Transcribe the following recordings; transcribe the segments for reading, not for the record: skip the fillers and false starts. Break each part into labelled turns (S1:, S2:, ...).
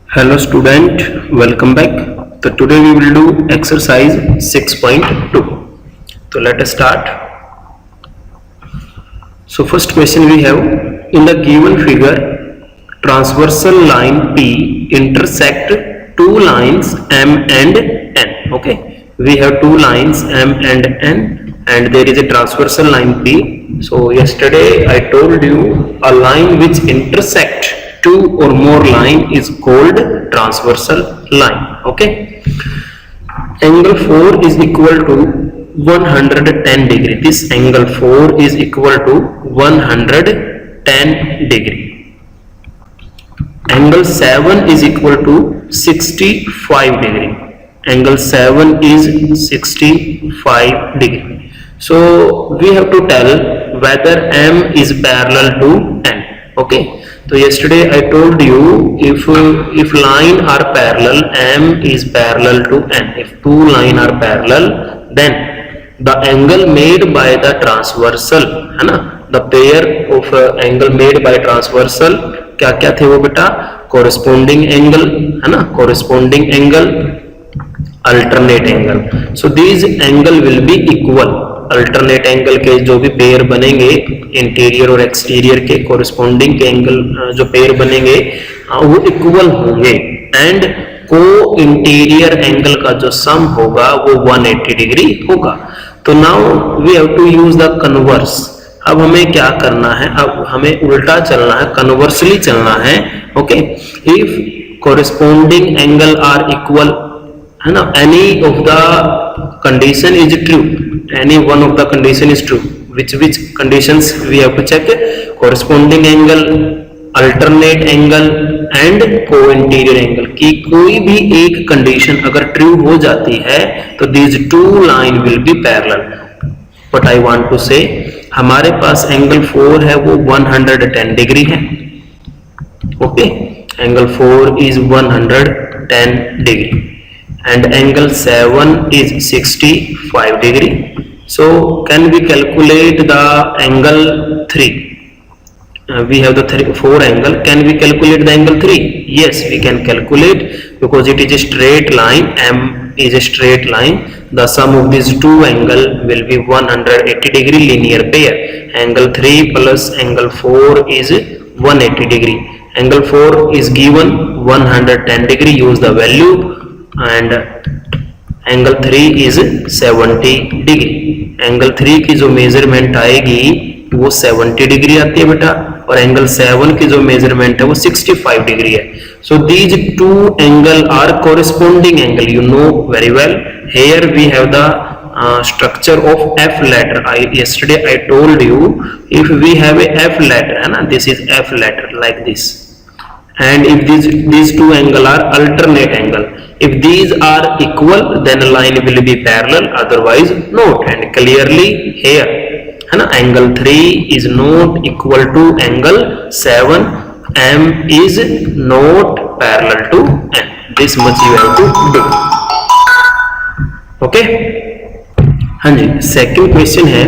S1: Hello student, welcome back. So today we will do exercise 6.2. So let us start. So first question we have, in the given figure, transversal line P intersect two lines M and N. Okay, we have two lines M and N and there is a transversal line P. So yesterday I told you a line which intersect two or more line is called transversal line. Okay, angle 4 is equal to 110 degree. This angle 4 is equal to 110 degree. Angle 7 is equal to 65 degree. Angle 7 is 65 degree. So we have to tell whether M is parallel to N. Okay, so yesterday I told you if line are parallel, M is parallel to N. If two line are parallel, then the angle made by the transversal, है ना, the pair of angle made by transversal क्या क्या थे वो बेटा, corresponding angle, है ना, corresponding angle, alternate angle. So these angle will be equal. Alternate angle के जो भी पेयर बनेंगे इंटीरियर और एक्सटीरियर के कोरिस्पोंडिंग के एंगल जो पेयर बनेंगे वो इक्वल होंगे एंड को इंटीरियर एंगल का जो सम होगा वो 180 डिग्री होगा. तो now we have to use the converse. अब हमें क्या करना है, अब हमें उल्टा चलना है, कन्वर्सली चलना है. Okay, if corresponding angle are equal, है ना, any of the condition is true, any one of the condition is true, which conditions we have to check, corresponding angle, alternate angle and co-interior angle की कोई भी एक condition अगर true हो जाती है तो these two line will be parallel. But I want to say हमारे पास एंगल 4 है वो 110 डिग्री है. Okay, angle 4 is 110 degree and angle 7 is 65 degree. So can we calculate the angle 3? We have the 4 angle. Can we calculate the angle 3? Yes, we can calculate because it is a straight line. M is a straight line. The sum of these two angle will be 180 degree linear pair. Angle 3 plus angle 4 is 180 degree. Angle 4 is given 110 degree. Use the value. And angle 3 is 70 degree. Angle 3 की जो measurement आएगी वो 70 degree आती है बेटा और angle 7 की जो मेजरमेंट है वो 65 डिग्री है. So these two angle are corresponding angle. You know very well here we have the structure of F letter. Yesterday I told you if we have a F letter, है ना, this is F letter like this, and if these two angle are alternate angle, if these are equal then line will be parallel, otherwise not. And clearly here, है ना, angle 3 is not equal to angle 7. M is not parallel to N. This much you have to do. Okay, हाँ जी. Second question है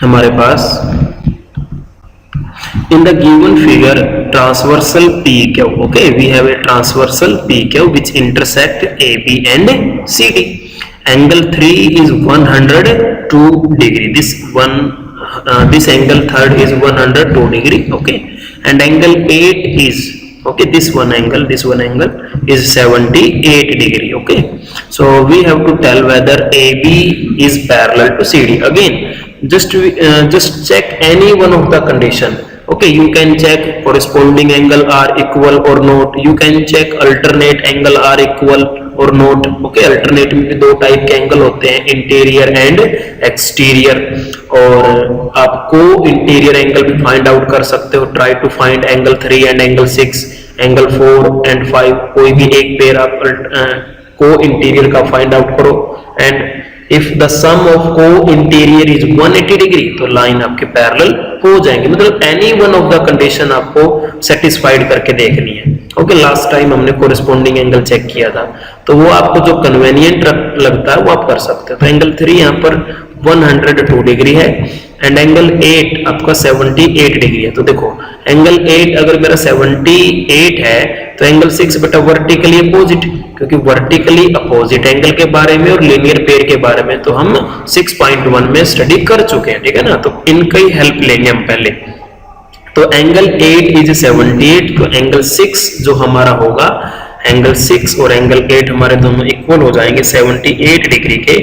S1: हमारे पास, in the given figure transversal PQ. Okay, we have a transversal PQ which intersect AB and CD. Angle 3 is 102 degree. This angle third is 102 degree. Okay, and angle 8 is, okay, this one angle is 78 degree. Okay, so we have to tell whether AB is parallel to CD. Again, just check any one of the condition. Okay, you can check corresponding angle are equal or not. You can check alternate angle are equal or not. Okay, alternate में दो type के angle होते हैं, interior and exterior. और आप को interior angle भी find out कर सकते हो. Try to find angle 3 and angle 6, angle 4 and 5, कोई भी एक पेयर आप को इंटीरियर का फाइंड आउट करो. And if the sum of को इंटीरियर इज 180 डिग्री तो लाइन आपके पैरेलल हो जाएंगे. मतलब any one of the condition आपको सेटिस्फाइड करके देखनी है. ओके, लास्ट टाइम हमने कोरिस्पोंडिंग एंगल चेक किया था तो वो आपको जो कन्वेनियंट लगता है वो आप कर सकते हो. तो एंगल 3 यहाँ पर 102 डिग्री है एंड एंगल 8 आपका 78 डिग्री है। तो देखो एंगल 8 अगर मेरा 78 है तो एंगल 6 बेटा वर्टिकली अपोजिट, क्योंकि वर्टिकली अपोजिट एंगल के बारे में और लीनियर पेयर के बारे में तो हम 6.1 में स्टडी कर चुके हैं, ठीक है ना। तो इनका ही हेल्प लेंगे हम पहले। तो एंगल 8 इज 78, तो एंगल 6 जो हमारा होगा, एंगल 6 और एंगल 8 हमारे दोनों इक्वल हो जाएंगे 78 डिग्री के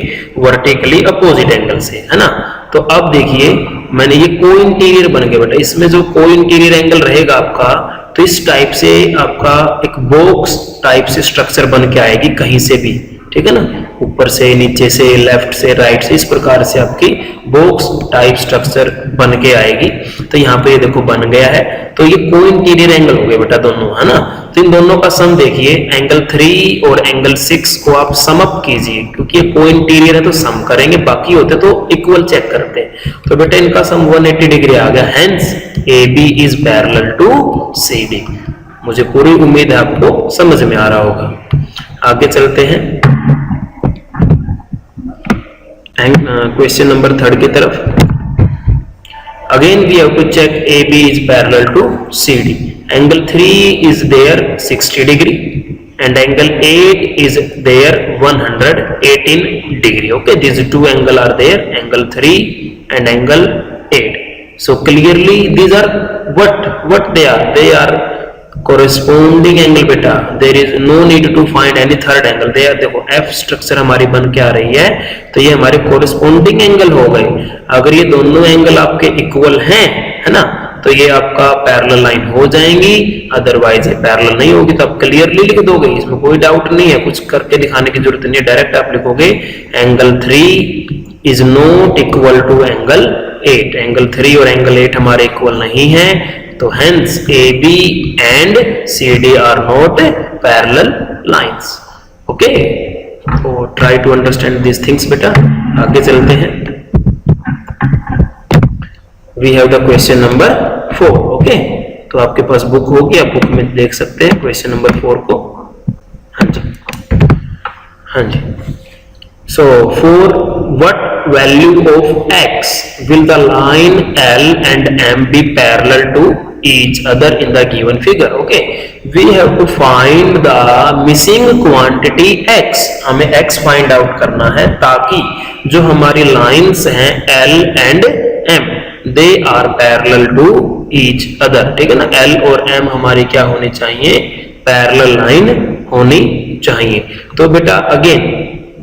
S1: वर्टिकली अपोजिट एंगल से, है ना। तो अब देखिए मैंने ये को इंटीरियर बन गया बेटा, इसमें जो को इंटीरियर एंगल रहेगा आपका, तो इस टाइप से आपका एक बॉक्स टाइप से स्ट्रक्चर बन के आएगी कहीं से भी, ठीक है ना, ऊपर से, नीचे से, लेफ्ट से, राइट से, इस प्रकार से आपकी बॉक्स टाइप स्ट्रक्चर बन के आएगी। तो यहाँ पे ये देखो बन गया है। तो ये को इंटीरियर एंगल हो गए बेटा दोनों, है ना। तो इन दोनों का सम देखिए, एंगल 3 और एंगल 6 को आप सम अप कीजिए, क्योंकि ये को इंटीरियर है तो सम करेंगे, बाकी होते तो इक्वल चेक करते हैं। तो बेटा इनका सम 180 डिग्री आ गया, hence AB is parallel to CD। मुझे पूरी उम्मीद है आपको समझ में आ रहा होगा। आगे चलते हैं क्वेश्चन नंबर 3 की तरफ। Again we have to check AB is parallel to CD. Angle 3 is there 60 degree and angle 8 is there 118 degree. Okay, these two angles are there, angle 3 and angle 8. So clearly these are what they are? They are corresponding angle बेटा। there is no need to find any third angle। they are, देखो F structure हमारी बन के आ रही है, तो ये हमारे corresponding एंगल हो गए। अगर ये दोनों एंगल आपके इक्वल हैं, है ना, तो ये आपका पैरेलल लाइन हो जाएंगी, अदरवाइज ये पैरेलल नहीं होगी। तो आप क्लियरली लिख दोगे, इसमें कोई डाउट नहीं है, कुछ करके दिखाने की जरूरत नहीं है, डायरेक्ट आप लिखोगे angle 3 is not equal to angle 8। Angle 3 और एंगल 8 हमारे इक्वल नहीं है, तो hence AB and CD are not parallel lines. Okay, so try to understand these things बेटा। आगे चलते हैं। We have the question number 4. Okay, तो आपके पास बुक होगी, आप बुक में देख सकते हैं क्वेश्चन नंबर 4 को। हाँ जी, हाँ जी। So for what value of x will the line L and M be parallel to each other in the given figure? Okay, we have to find the missing quantity x। हमें x find out करना है, ताकि जो हमारी lines हैं L and M they are parallel to each other, ठीक है ना। L और M हमारी क्या होनी चाहिए, parallel line होनी चाहिए। तो बेटा अगेन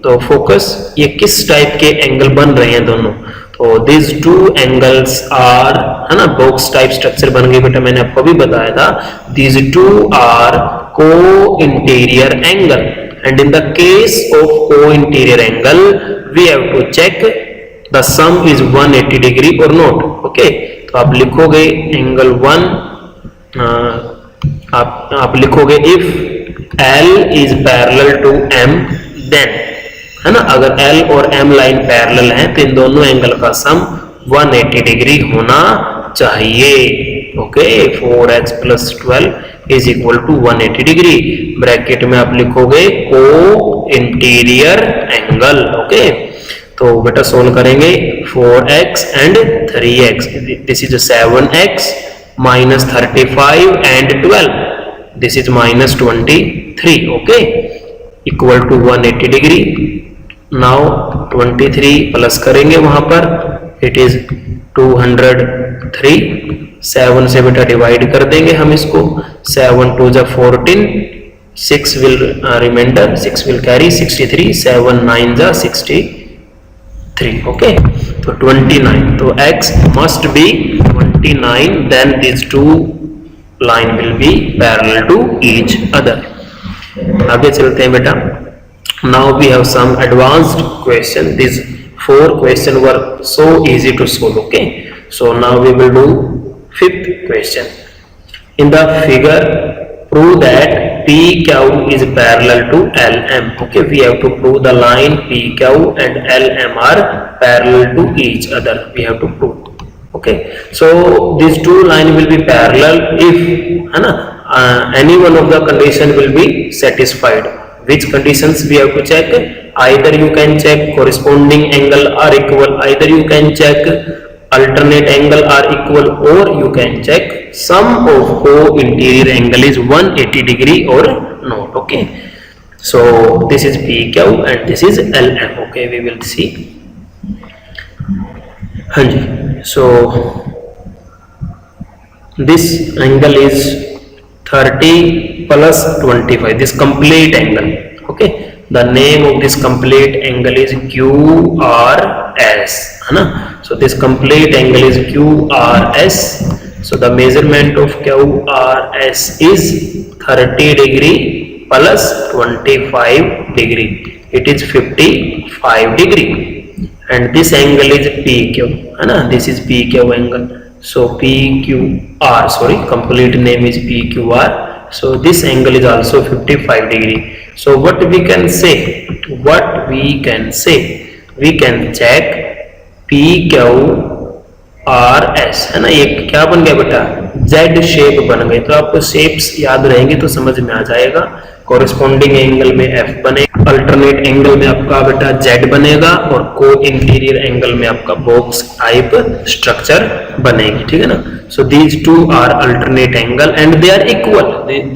S1: तो फोकस, ये किस टाइप के एंगल बन रहे हैं दोनों, तो दिस टू एंगल्स आर, है ना, बॉक्स टाइप स्ट्रक्चर बन गई बेटा, मैंने आपको भी बताया था। This two are co interior angle and in the case of को interior angle we have to check the sum is 180 degree और नॉट। ओके, तो आप लिखोगे एंगल 1, आप लिखोगे if L is parallel to M then, है ना, अगर L और M लाइन पैरेलल हैं तो इन दोनों एंगल का सम 180 डिग्री होना चाहिए। Okay, 4x + 12 is equal to 180 degree. Bracket में आप लिखोगे को इंटीरियर एंगल। ओके, तो बेटा सोल्व करेंगे 4x and 3x, this is 7x minus 35 and 12, this is minus 23. Okay, equal to 180 degree. Now 23 plus करेंगे वहां पर, इट इज 203। 7 से बेटा डिवाइड कर देंगे हम इसको, 7 2 जा 14, 6 विल रिमाइंडर, 6 विल कैरी 63, 7 9 जा 63। ओके, तो 29, तो x must be 29, then these two line will be parallel to each other। आगे चलते हैं बेटा। Now we have some advanced question. These 4 questions were so easy to solve. Okay, so now we will do 5th question. In the figure, prove that PQ is parallel to LM. Okay, we have to prove the line PQ and LM are parallel to each other. We have to prove. Okay, so these two lines will be parallel if, है ना, any one of the condition will be satisfied. Which conditions we have to check? Either you can check corresponding angle are equal, either you can check alternate angle are equal, or you can check sum of co-interior angle is 180 degree or not. Okay, so this is PQ and this is LM. Okay, we will see. हाँ जी, so this angle is 30 plus 25, this complete angle. Okay, the name of this complete angle is QRS, है ना. So this complete angle is QRS. So the measurement of QRS is 30 degree plus 25 degree. It is 55 degree. And this angle is PQ, है ना. This is PQ angle. So PQR, sorry, complete name is PQR. So this angle is also 55 degree. So what we can say? We can check PQRS, है ना. ये क्या बन गया बेटा? Z shape बन गई. तो आपको शेप्स याद रहेंगे तो समझ में आ जाएगा. कॉरेस्पॉन्डिंग एंगल में F बनेगा, अल्टरनेट एंगल में आपका बेटा Z बनेगा, और को इंटीरियर एंगल में आपका बॉक्स टाइप स्ट्रक्चर बनेगी. ठीक है ना. So these two are alternate angle and they are equal,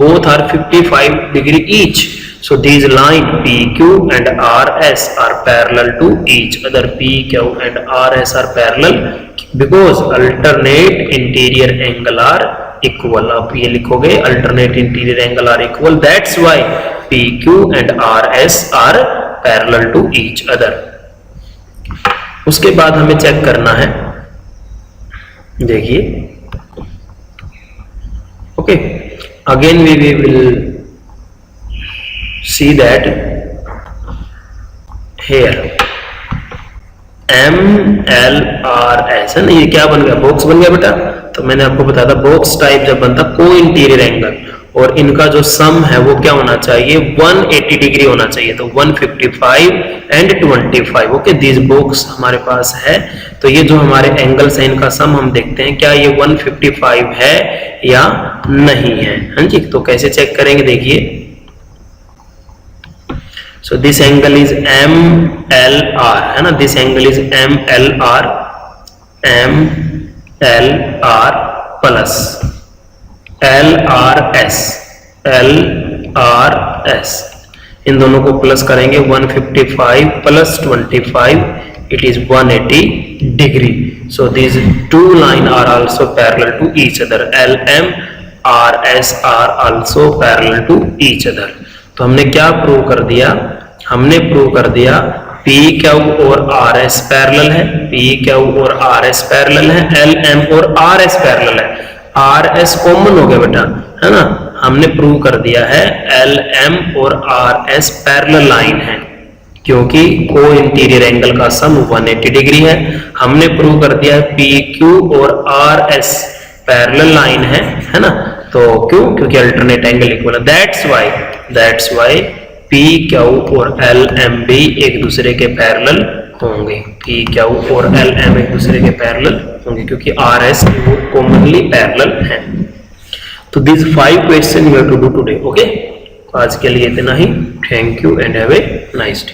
S1: both are 55 degree each. So these line PQ and RS are parallel to each other. PQ and RS are parallel because alternate interior angle are equal. आप ये लिखोगे alternate interior angle are equal. That's why PQ and RS are parallel to each other. उसके बाद हमें check करना है, देखिए. Okay, again we will see that here MLRS है ना. ये क्या बन गया? बॉक्स बन गया बेटा. तो मैंने आपको बताया था बॉक्स टाइप जब बनता को इंटीरियर एंगल, और इनका जो सम है वो क्या होना चाहिए? 180 डिग्री होना चाहिए. तो 155 एंड 25. ओके, दिस बॉक्स हमारे पास है. तो ये जो हमारे एंगल्स हैं इनका सम हम देखते हैं क्या ये 155 है या नहीं है. हाँ जी, तो कैसे चेक करेंगे? देखिए. So this angle is MLR, है ना. This angle is MLR plus LRS. इन दोनों को प्लस करेंगे. 155 plus 25, it is 180 degree. So these two lines are also parallel to each other. LM RS are also parallel to each other. तो हमने क्या prove कर दिया? हमने प्रूव कर दिया PQ और RS पैरेलल है, PQ और RS पैरेलल है, LM और RS पैरेलल है. RS कॉमन हो गया बेटा, है ना. हमने प्रूव कर दिया है LM और RS पैरेलल लाइन है, क्योंकि को इंटीरियर एंगल का सम 180 डिग्री है. हमने प्रूव कर दिया है PQ और RS पैरेलल लाइन है ना. तो क्यों? क्योंकि अल्टरनेट एंगल इक्वल है. दैट्स वाई PQ और LM भी एक दूसरे के पैरेलल होंगे. PQ और LM एक दूसरे के पैरेलल होंगे क्योंकि RS वो कॉमनली पैरेलल हैं. तो this 5 question you have to do today. Okay, आज के लिए इतना ही. Thank you and have a nice day.